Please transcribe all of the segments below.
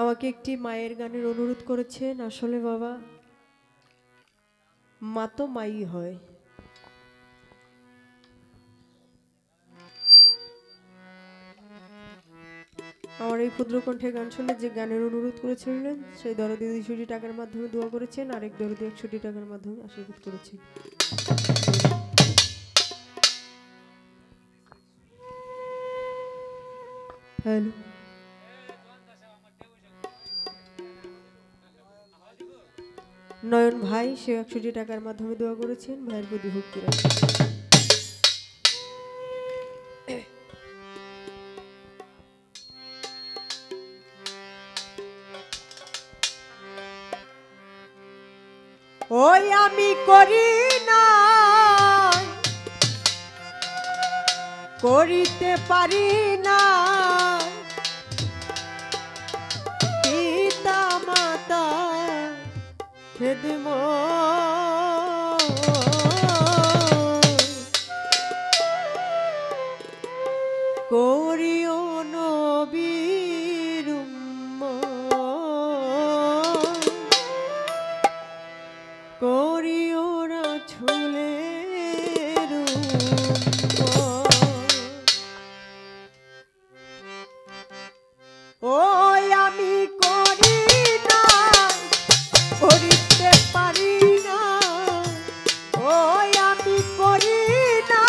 আমাকে একটি মায়ের গানের অনুরোধ করেছেন। আসলে বাবা, মা তো মাই হয়। আমার এই ক্ষুদ্র কণ্ঠে গান শুনে যে গানের অনুরোধ করেছিলেন সেই দরদি 200 টাকার মাধ্যমে দোয়া করেছেন, আরেক দরদি 100 টাকার মাধ্যমে আশীর্বাদ করেছেন। হ্যালো, নয়ন ভাই সে 100 টাকার মাধ্যমে দোয়া করেছেন, ভাইয়ের প্রতি ভক্তি রাখেন। ওই আমি করি না, করিতে পারি না, পিতা মাতা খেদমত করিও নবীর উম্মত, করিও রাসূলের উম্মত। ওই আমি করি না, করিতে পারি না, ওই আমি করি না,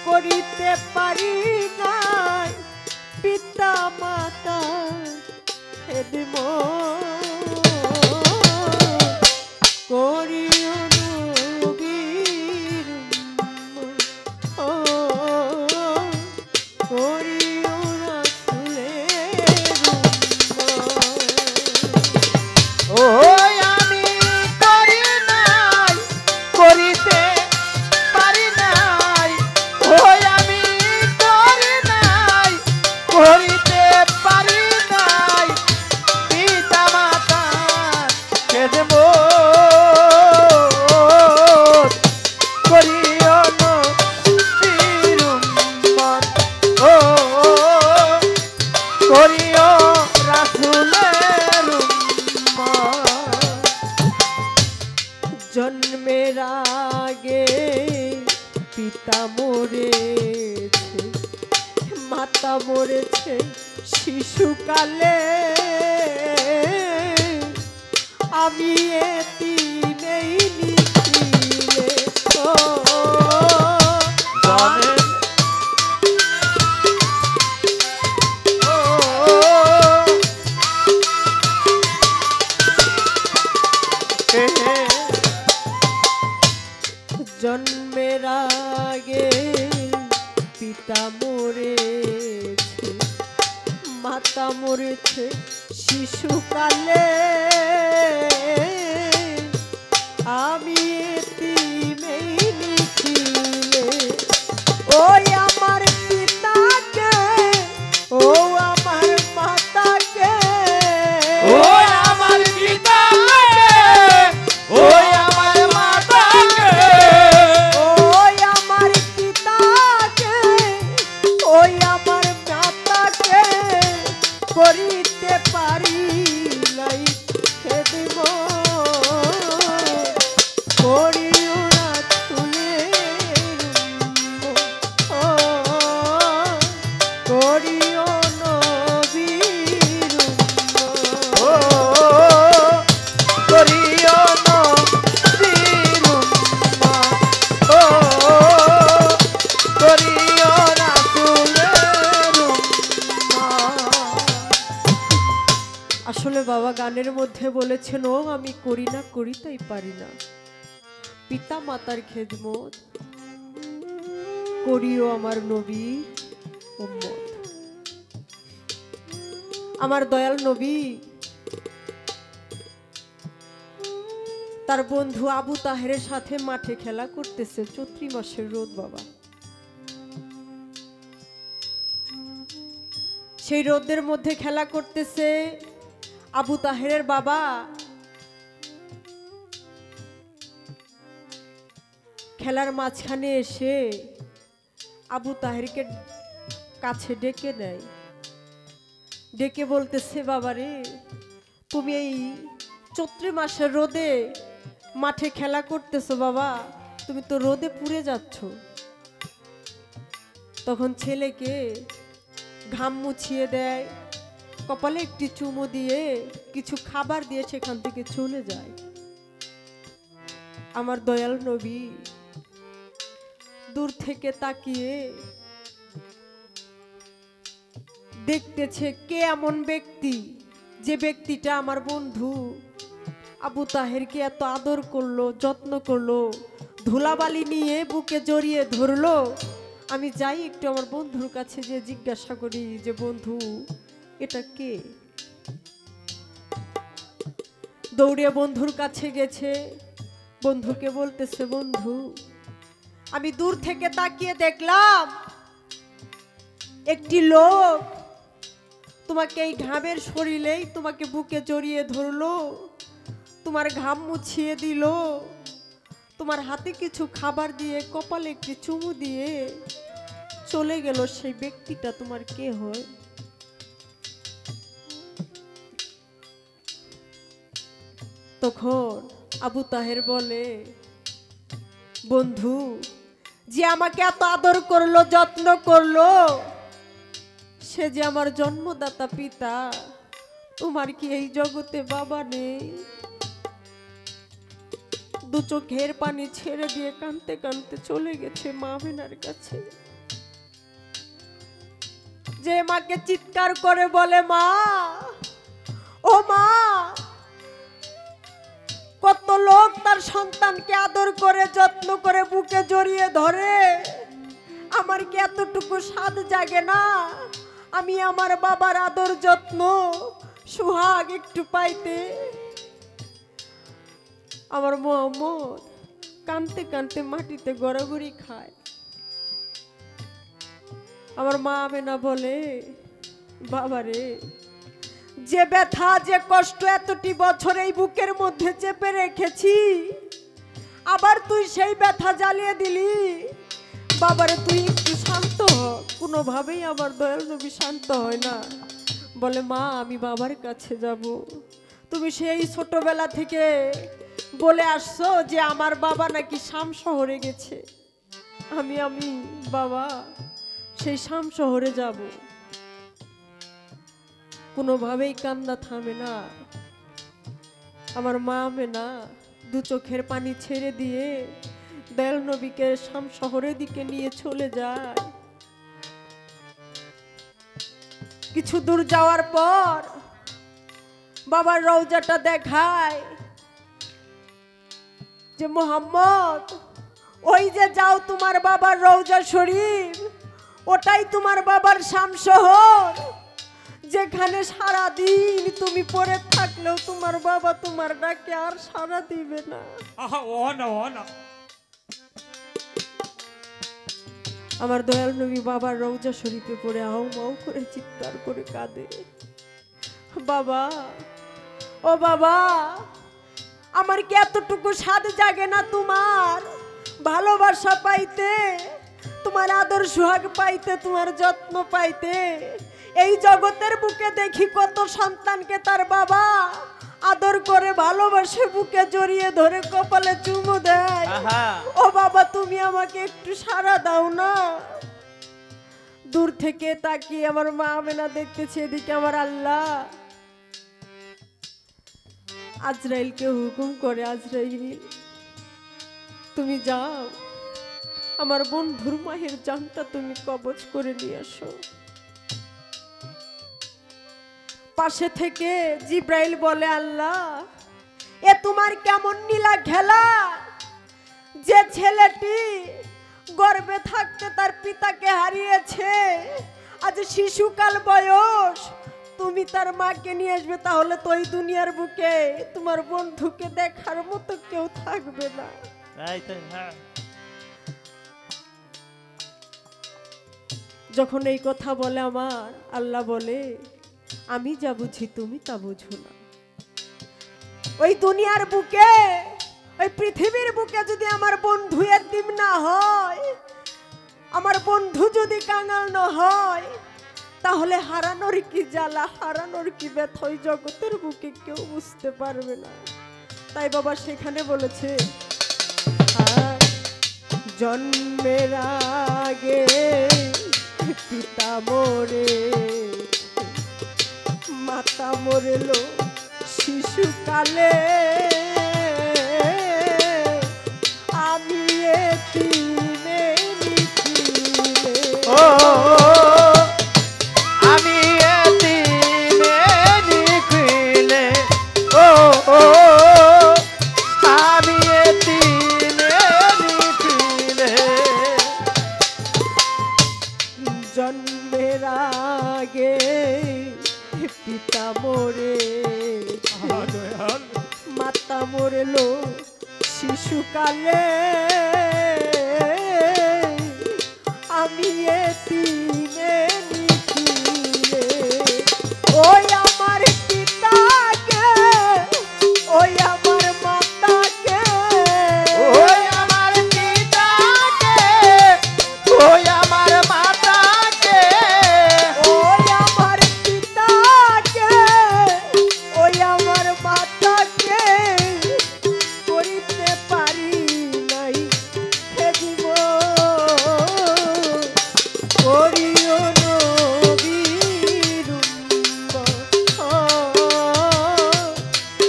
করিতে পারি না, পিতা মাতা খেদমত করিও নবীর উম্মত, করিও রাসূলের উম্মত। ওই আমি করি নাই, করিতে পারি নাই, ওই আমি করি নাই, করিতে পারি নাই, পিতা মাতা খেদমত করিও নবীর উম্মত, ও করিও রাসূলের উম্মত। জন্মের আগে পিতা মরেছে, মাতা মরেছে শিশুকালে, আমি এতিমেই নিখিলে। ও জানেন ও হে হে জন্মের আগে পিতা মরেছে, মাতা মরেছে শিশুকালে, আমি এতিমেই নিখিলে। ওই আমার পিতাকে, ও আমার মাতাকে, ওই আমার পিতাকে, ওই আমার মাতাকে, ওই আমার পিতাকে, ওই আমার মাতাকে করিতে পারি নাই খেদমত, করিও রাসূলের উম্মত, করিও নবীর ও উম্মত। করিও নবীর উম্মত, ও করিও রাসূলের উম্মত। আসলে বাবা গানের মধ্যে বলেছেন, ও আমি করি না, করিতেই পারি না, পিতা মাতার খেদমত করিও আমার নবী উম্মত। আমার দয়াল নবী তার বন্ধু আবু তাহেরের সাথে মাঠে খেলা করতেছে, চৈত্র মাসের রোদ বাবা। সেই রোদের মধ্যে খেলা করতেছে আবু তাহেরের বাবা খেলার মাঝখানে এসে আবু তাহেরকে কাছে ডেকে নেয়, ডেকে বলতেছে, বাবা রে, তুমি এই চৈত্র মাসের রোদে মাঠে খেলা করতেছো বাবা, তুমি তো রোদে পুড়ে যাচ্ছ। তখন ছেলেকে ঘাম মুছিয়ে দেয়, কপালে একটি চুমু দিয়ে কিছু খাবার দিয়ে সেখান থেকে চলে যায়। আমার দয়াল নবী দূর থেকে তাকিয়ে দেখতেছে কে এমন ব্যক্তি, যে ব্যক্তিটা আমার বন্ধু আবু তাহেরকে এত আদর করলো, যত্ন করলো, ধুলাবালি নিয়ে বুকে জড়িয়ে ধরলো। আমি যাই একটু আমার বন্ধুর কাছে যে জিজ্ঞাসা করি যে বন্ধু এটা কে। দৌড়ে বন্ধুর কাছে গেছে, বন্ধুকে বলতেছে, বন্ধু আমি দূর থেকে তাকিয়ে দেখলাম একটি লোক তোমাকে এই ঘামের শরীরেই তোমাকে বুকে জড়িয়ে ধরলো, তোমার ঘাম মুছিয়ে দিল, তোমার হাতে কিছু খাবার দিয়ে কপালে একটি চুমু দিয়ে চলে গেল। সেই ব্যক্তিটা তোমার কে হয়? তখন আবু তাহের বলে, বন্ধু যে আমাকে এত আদর করলো, যত্ন করলো, সে যে আমার জন্মদাতা পিতা। তোমার কি এই জগতে বাবা নেই? দু চোখের পানি ছেড়ে দিয়ে কাঁদতে কাঁদতে চলে গেছে মা আমিনার কাছে। যে মাকে চিৎকার করে বলে, মা ও মা, কত লোক তার সন্তানকে আদর করে যত্ন করে বুকে জড়িয়ে ধরে, আমার কি এতটুকু স্বাদ জাগে না আমি আমার বাবার আদর যত্ন সুহাগ একটু পাইতে? আমার মোহাম্মদ কানতে কানতে মাটিতে গড়াগড়ি খায়। আমার মা আমেনা বলে, বাবারে, যে ব্যথা যে কষ্ট এতটি বছর এই বুকের মধ্যে চেপে রেখেছি, আবার তুই সেই ব্যথা জ্বালিয়ে দিলি। বাবারে তুই একটু শান্ত হ। কোনোভাবেই আমার দয়াল নবী শান্ত হয় না। বলে, মা আমি বাবার কাছে যাব। তুমি সেই ছোটবেলা থেকে বলে আসছো যে আমার বাবা নাকি শাম শহরে গেছে। আমি বাবা সেই শাম শহরে যাব। কোনোভাবেই কান্না থামে না। আমার মা আমেনা দু চোখের পানি ছেড়ে দিয়ে দয়াল নবীকে শাম শহরের দিকে নিয়ে চলে যায়। কিছু দূর যাওয়ার পর বাবার রওজাটা দেখায় যে, মোহাম্মদ ওই যে যাও তোমার বাবার রওজা শরীফ, ওটাই তোমার বাবার শাম শহর, যেখানে সারা দিন তুমি পড়ে থাকলেও তোমার বাবা তোমার ডাকে আর সাড়া দিবে না। আমার দয়াল নবী বাবার রওজা শরীফে পড়ে আও মাও করে চিৎকার করে কাঁদে, বাবা ও বাবা, আমার কি এতটুকু স্বাদ জাগে না তোমার ভালোবাসা পাইতে, তোমার আদর সোহাগ পাইতে, তোমার যত্ন পাইতে? এই জগতের বুকে দেখি কত সন্তানকে তার বাবা আদর করে ভালোবাসে, বুকে জড়িয়ে ধরে কপালে চুমু দেয়। ও বাবা তুমি আমাকে একটু সাড়া দাও না। দূর থেকে তাকিয়ে আমার মা আমেনা দেখতেছে এদিকে আমার আল্লাহ আজরাইলকে হুকুম করে, আজরাইল তুমি যাও আমার বন্ধুর মায়ের জানটা তুমি কবজ করে নিয়ে আসো। পাশে থেকে জিব্রাইল বলে, আল্লাহ এ তোমার কেমন নীলা খেলা, যে ছেলেটি গর্ভে থাকতে তার পিতাকে হারিয়েছে, আজ শিশুকাল বয়স, তুমি তার মাকে নিয়ে আসবে, তাহলে তো এই দুনিয়ার বুকে তোমার বন্ধুকে দেখার মতো কেউ থাকবে না। যখন এই কথা বলে আমার আল্লাহ বলে, আমি যা বুঝি তুমি তা বুঝো না। ওই দুনিয়ার বুকে, ওই পৃথিবীর বুকে যদি আমার বন্ধু এতিম না হয়, আমার বন্ধু যদি কাঙাল না হয়, তাহলে হারানোর কি জ্বালা, হারানোর কি ব্যথা ওই জগতের বুকে কেউ বুঝতে পারবে না। তাই বাবা সেখানে বলেছে, আর জন্মের আগে পিতা মরে, মাতা মরেলো শিশুকালে, আমি এতিমে নিখিলে। ও আমি এতিমে নিখিলে, ও আমি এতিমে নিখিলে। জন্মের আগে পিতা মরে, মাতা মরেলো শিশুকালে, আমি এতিমে নিখিলে। ওই আমার পিতাকে, ওই আমার মাতাকে, ওই আমার পিতাকে, ওই আমার মাতাকে, ওই আমার পিতাকে, ওই আমার মাতাকে করিতে পারি নাই হে জীবন, করিও নবীর উম্মত,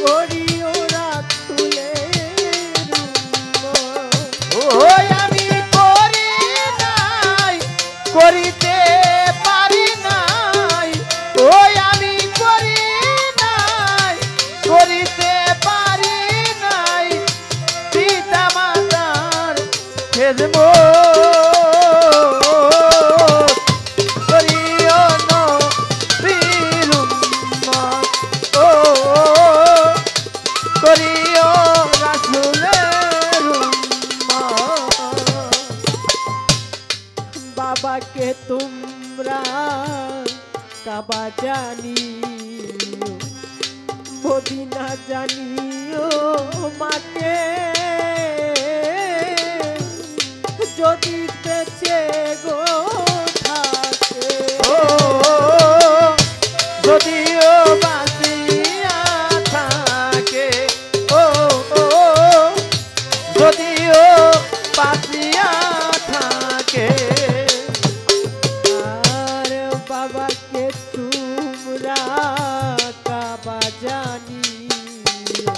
করিও রাসূলের উম্মত। ওই আমি করি নাই, করিতে পারি নাই, ওই আমি করি নাই, করিতে পারি নাই, পিতা মাতার খেদমত, করিও নবীর উম্মত, ও করিও রাসূলের উম্মত। বাবাকে তোমরা কাবা জানিও, মদিনা জানিও, মাকে যদি বেঁচে গো থাকে, ও যদিও বাঁচিয়া থাকে, ও যদিও বাঁচিয়া থাকে, আর বাবাকে তোমরা কাবা জানিও,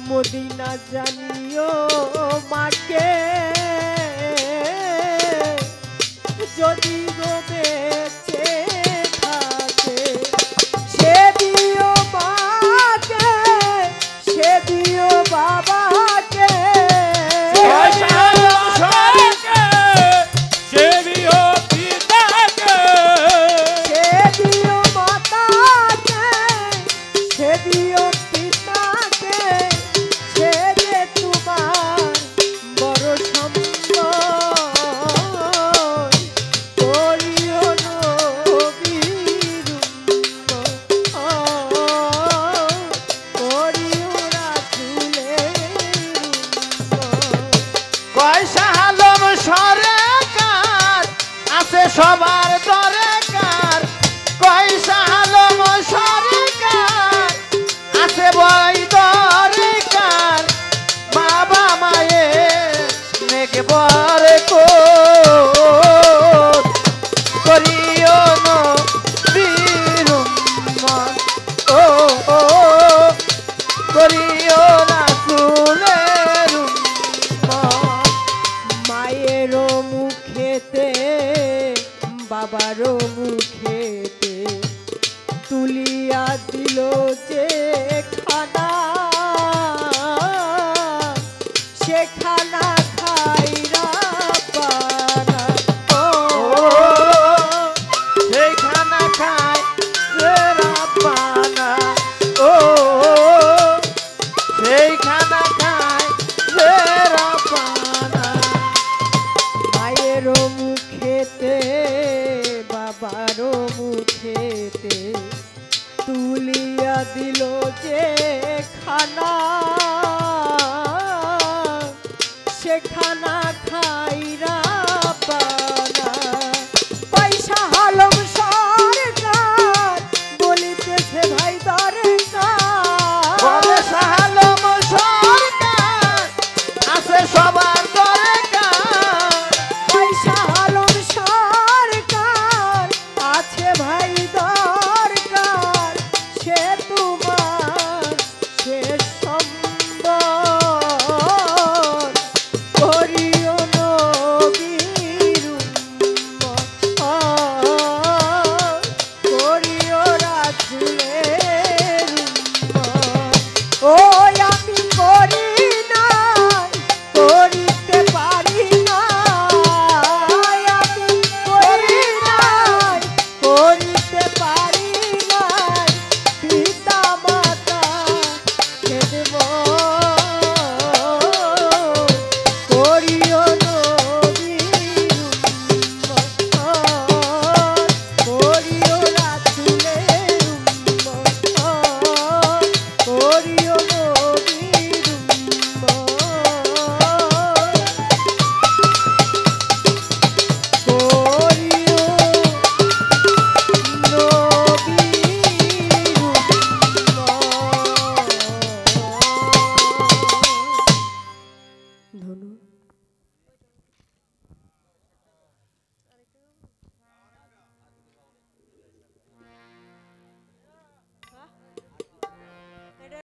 মদিনা জানিও, মাকে যদি গো বেঁচে থাকে, সে দিও মাকে, সে দিও বাবাকে, সে দিও মাতাকে, সে দিও পিতাকে, সে যে তোমার বড় সম্পদ, করিও নবীর উম্মত, করিও রাসূলের উম্মত। পয়সা আলম সরকার আছে সবার দরকার, পয়সা আলম সরকার আছে বই দরকার, বাবা মায়ের নেকে বরকত, করিও নবীর উম্মত, ও করিও রাসূলের উম্মত। মায়েরও মুখেতে বাবারও মুখেতে তুলিয়া দিল যে খানা, সে খানা খাইরা পানা, ও সেই খানা খায় রে রাব্বানা, ও সেই খানা খায় রে রাব্বানা। মায়েরও মুখেতে বাবারও মুখেতে তুলিয়া দিল যে খানা, সে খানা